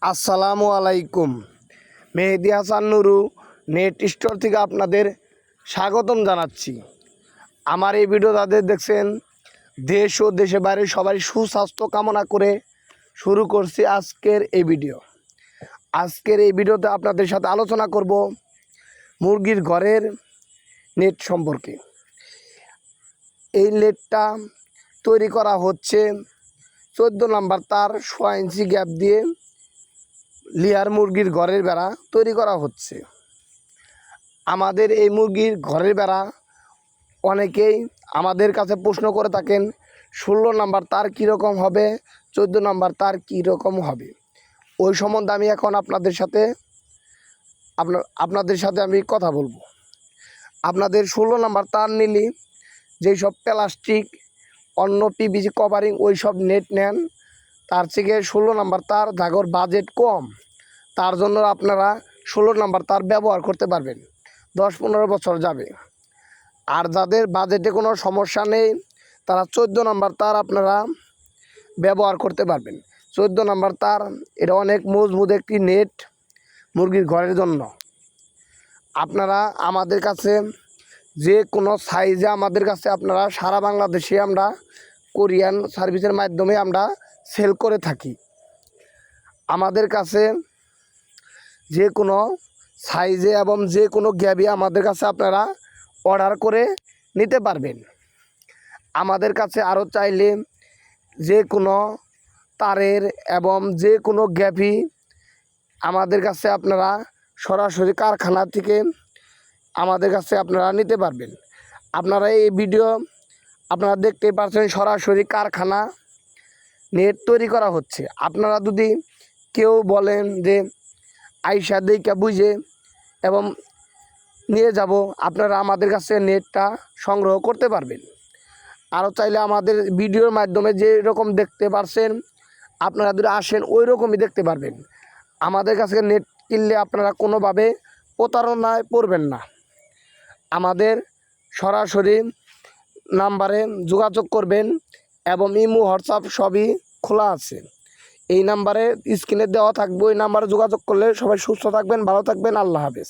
আসসালামু আলাইকুম। Mehedi Hasan Nuru net store থেকে আপনাদের স্বাগতম জানাচ্ছি। আমার এই ভিডিও যাদের দেখছেন দেশ ও দেশের বাইরে সবাই সুস্বাস্থ্য কামনা করে শুরু করছি আজকের এই ভিডিও। আজকের এই ভিডিওতে আপনাদের সাথে আলোচনা করব মুরগির ঘরের নেট সম্পর্কে। এই নেটটা তৈরি করা হচ্ছে 14 নম্বর তার 6 ইঞ্চি গ্যাপ দিয়ে লেয়ার মুরগির ঘরের বেড়া তৈরি করা হচ্ছে। আমাদের এই মুরগির ঘরের বেড়া অনেকেই আমাদের কাছে প্রশ্ন করে থাকেন 16 নম্বর তার কীরকম হবে, 14 নম্বর তার কীরকম হবে। ওই সম্বন্ধে আমি এখন আপনাদের সাথে আমি কথা বলবো। আপনাদের 16 নম্বর তার নিলে যেই সব প্লাস্টিক অন্য পিভিসি কভারিং ওই সব নেট নেন, তার থেকে 16 নম্বর তার যাগর বাজেট কম, তার জন্য আপনারা 16 নম্বর তার ব্যবহার করতে পারবেন, 10-15 বছর যাবে। আর যাদের বাজেটে কোনো সমস্যা নেই তারা 14 নম্বর তার আপনারা ব্যবহার করতে পারবেন। 14 নম্বর তার এটা অনেক মজবুত একটি নেট মুরগির ঘরের জন্য। আপনারা আমাদের কাছে যে কোনো সাইজে আমাদের কাছে আপনারা সারা বাংলাদেশে আমরা কোরিয়ান সার্ভিসের মাধ্যমে আমরা সেল করে থাকি। আমাদের কাছে যে কোনো সাইজে এবং যে কোনো গ্যাপে আমাদের কাছে আপনারা অর্ডার করে নিতে পারবেন। আমাদের কাছে আরও চাইলে যে কোনো তারের এবং যে কোনো গ্যাপই আমাদের কাছে আপনারা সরাসরি কারখানা থেকে আমাদের কাছে আপনারা নিতে পারবেন। আপনারা এই ভিডিও আপনারা দেখতে পাচ্ছেন সরাসরি কারখানা নেট তৈরি করা হচ্ছে। আপনারা যদি কেউ বলেন যে আইসা দেখা বুঝে এবং নিয়ে যাব, আপনারা আমাদের কাছে নেটটা সংগ্রহ করতে পারবেন। আরও চাইলে আমাদের ভিডিওর মাধ্যমে যে রকম দেখতে পারছেন আপনারা যদি আসেন ওই রকমই দেখতে পারবেন। আমাদের কাছে নেট কিনলে আপনারা কোনোভাবে প্রতারণায় পড়বেন না। আমাদের সরাসরি নাম্বারে যোগাযোগ করবেন এবং ইমো হোয়াটসঅ্যাপ সবই খোলা আছে। এই নাম্বারে স্ক্রিনে দেওয়া থাকবে, ওই নাম্বারে যোগাযোগ করলে সবাই সুস্থ থাকবেন, ভালো থাকবেন। আল্লাহ হাফেজ।